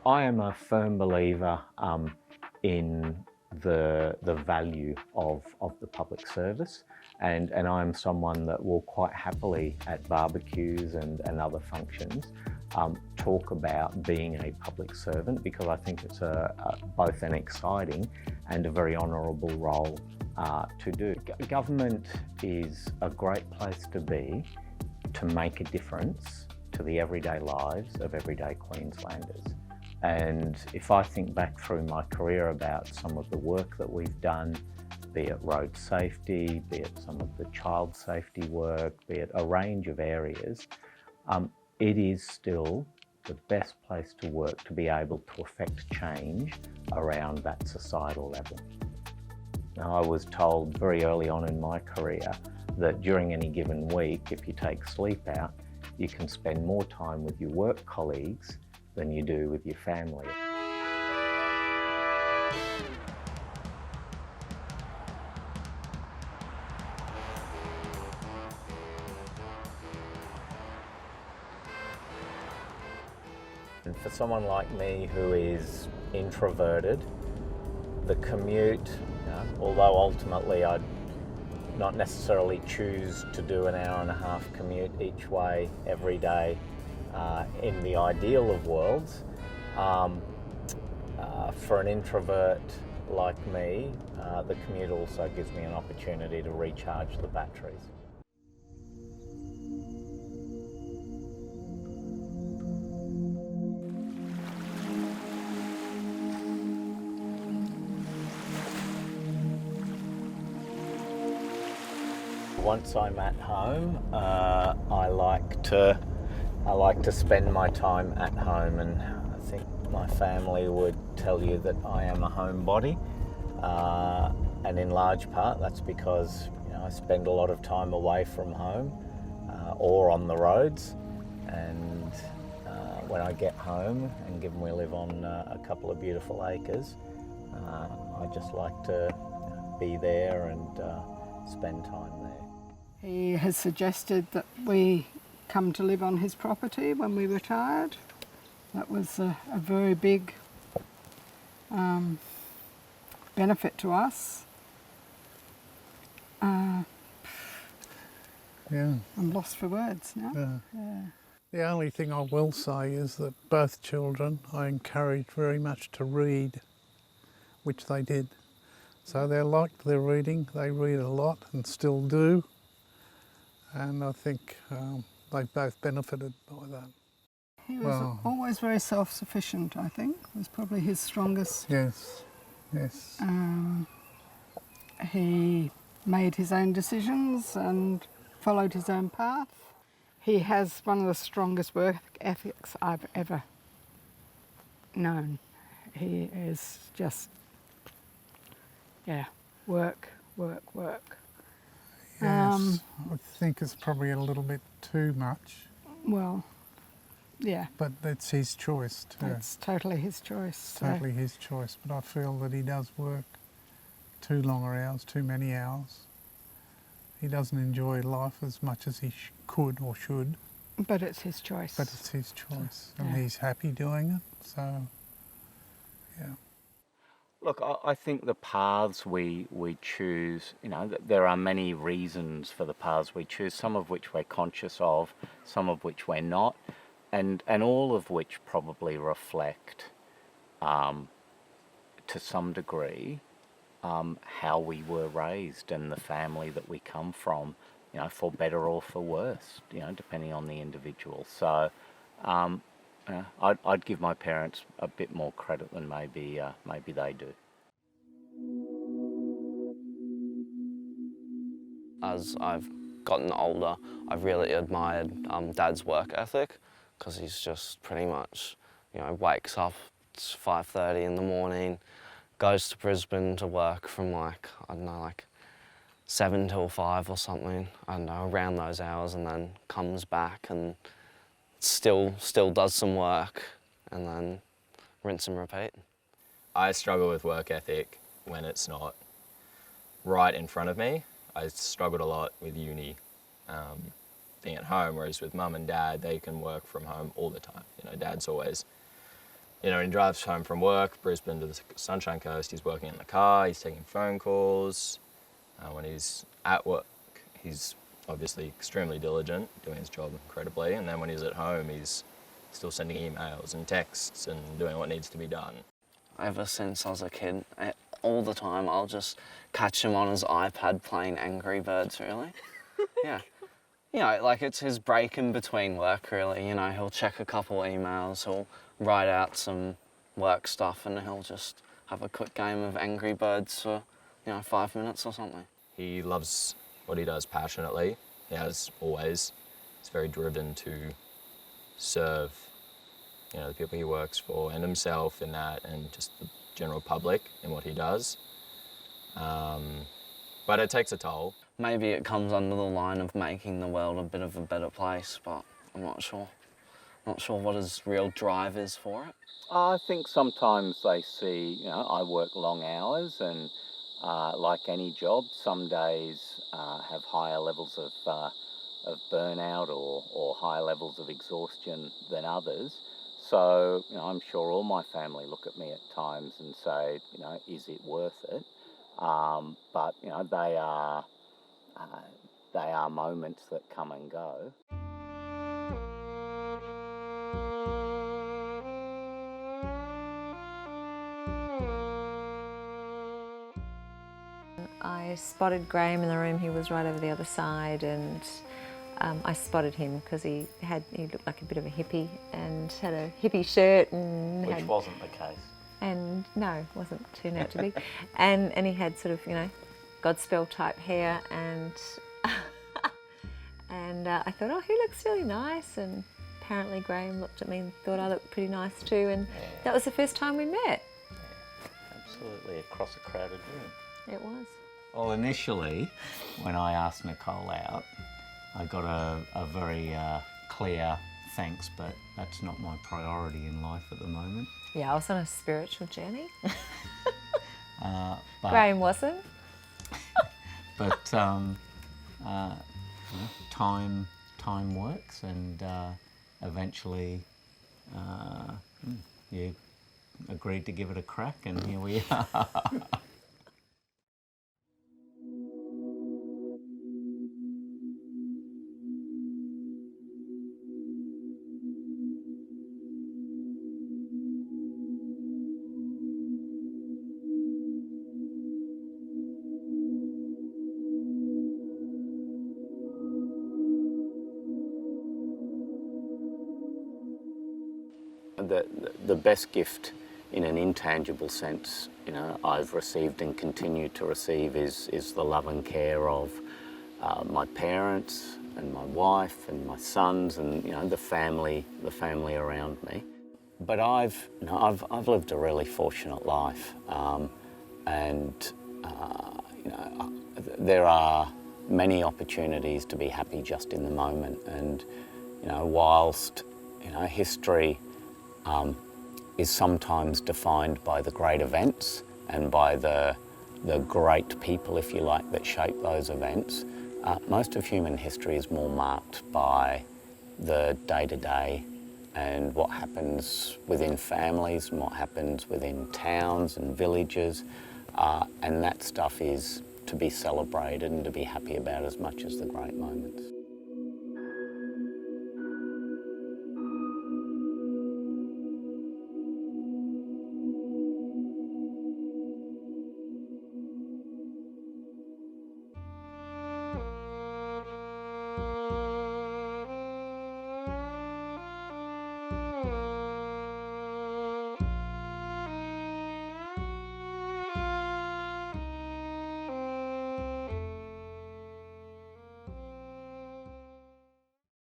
I am a firm believer in the value of the public service, and I'm someone that will quite happily at barbecues and other functions talk about being a public servant, because I think it's both an exciting and a very honourable role to do. Government is a great place to be to make a difference to the everyday lives of everyday Queenslanders. And if I think back through my career about some of the work that we've done, be it road safety, be it some of the child safety work, be it a range of areas, it is still the best place to work to be able to affect change around that societal level. Now, I was told very early on in my career that during any given week, if you take sleep out, you can spend more time with your work colleagues than you do with your family. And for someone like me who is introverted, the commute, although ultimately I'd not necessarily choose to do an hour and a half commute each way every day in the ideal of worlds, for an introvert like me, the commute also gives me an opportunity to recharge the batteries. Once I'm at home, I like to spend my time at home, and I think my family would tell you that I am a homebody, and in large part that's because I spend a lot of time away from home or on the roads, and when I get home, and given we live on a couple of beautiful acres, I just like to be there and spend time there. He has suggested that we come to live on his property when we retired. That was a very big benefit to us. Yeah. I'm lost for words now. Yeah. The only thing I will say is that both children I encouraged very much to read, which they did. So they liked their reading, they read a lot and still do. And I think they both benefited by that. He was always very self-sufficient, I think. It was probably his strongest. Yes, yes. He made his own decisions and followed his own path. He has one of the strongest work ethics I've ever known. He is just, work, work, work. Yes, I think it's probably a little bit too much. Well, yeah. But that's his choice too. It's totally his choice. Totally his choice, but I feel that he does work too long hours, too many hours. He doesn't enjoy life as much as he could or should. But it's his choice. But it's his choice, and he's happy doing it, so, yeah. Look, I think the paths we choose, there are many reasons for the paths we choose, some of which we're conscious of, some of which we're not, and all of which probably reflect, to some degree, how we were raised and the family that we come from, for better or for worse, depending on the individual. So I'd give my parents a bit more credit than maybe they do. As I've gotten older, I've really admired Dad's work ethic, because he's just pretty much, wakes up at 5:30 in the morning, goes to Brisbane to work from like 7 till 5 or something, I don't know, around those hours, and then comes back and still does some work, and then rinse and repeat. I struggle with work ethic when it's not right in front of me. I struggled a lot with uni, being at home, whereas with mum and dad, they can work from home all the time. Dad's always You know, he drives home from work, Brisbane to the Sunshine Coast, he's working in the car, he's taking phone calls. When he's at work, he's obviously extremely diligent, doing his job incredibly, and then when he's at home, he's still sending emails and texts and doing what needs to be done. Ever since I was a kid, all the time I'll just catch him on his iPad playing Angry Birds, really. Yeah. You know, like it's his break in between work, really. You know, he'll check a couple emails, he'll write out some work stuff, and he'll just have a quick game of Angry Birds for, 5 minutes or something. He loves what he does passionately. He has always. He's very driven to serve, the people he works for and himself in that, and just the general public in what he does. But it takes a toll. Maybe it comes under the line of making the world a bit of a better place, but I'm not sure. Not sure what his real drive is for it. I think sometimes they see, I work long hours, and like any job, some days have higher levels of burnout or higher levels of exhaustion than others. So, I'm sure all my family look at me at times and say, is it worth it? But, they are moments that come and go. I spotted Graham in the room. He was right over the other side, and I spotted him because he looked like a bit of a hippie and had a hippie shirt, and Which wasn't the case. And no, wasn't turned out to be. and he had sort of Godspell type hair, and and I thought, oh, he looks really nice. And apparently Graham looked at me and thought I looked pretty nice too. And that was the first time we met. Yeah, absolutely, across a crowded room. It was. Well, initially, when I asked Nicole out, I got a very clear thanks, but that's not my priority in life at the moment. Yeah, I was on a spiritual journey. But, Graham wasn't. But time works, and eventually you agreed to give it a crack, and here we are. The best gift in an intangible sense, I've received and continue to receive is the love and care of my parents and my wife and my sons and the family around me. But I've lived a really fortunate life, and there are many opportunities to be happy just in the moment. And whilst history is sometimes defined by the great events and by the great people, if you like, that shape those events. Most of human history is more marked by the day-to-day and what happens within families and what happens within towns and villages. And that stuff is to be celebrated and to be happy about as much as the great moments.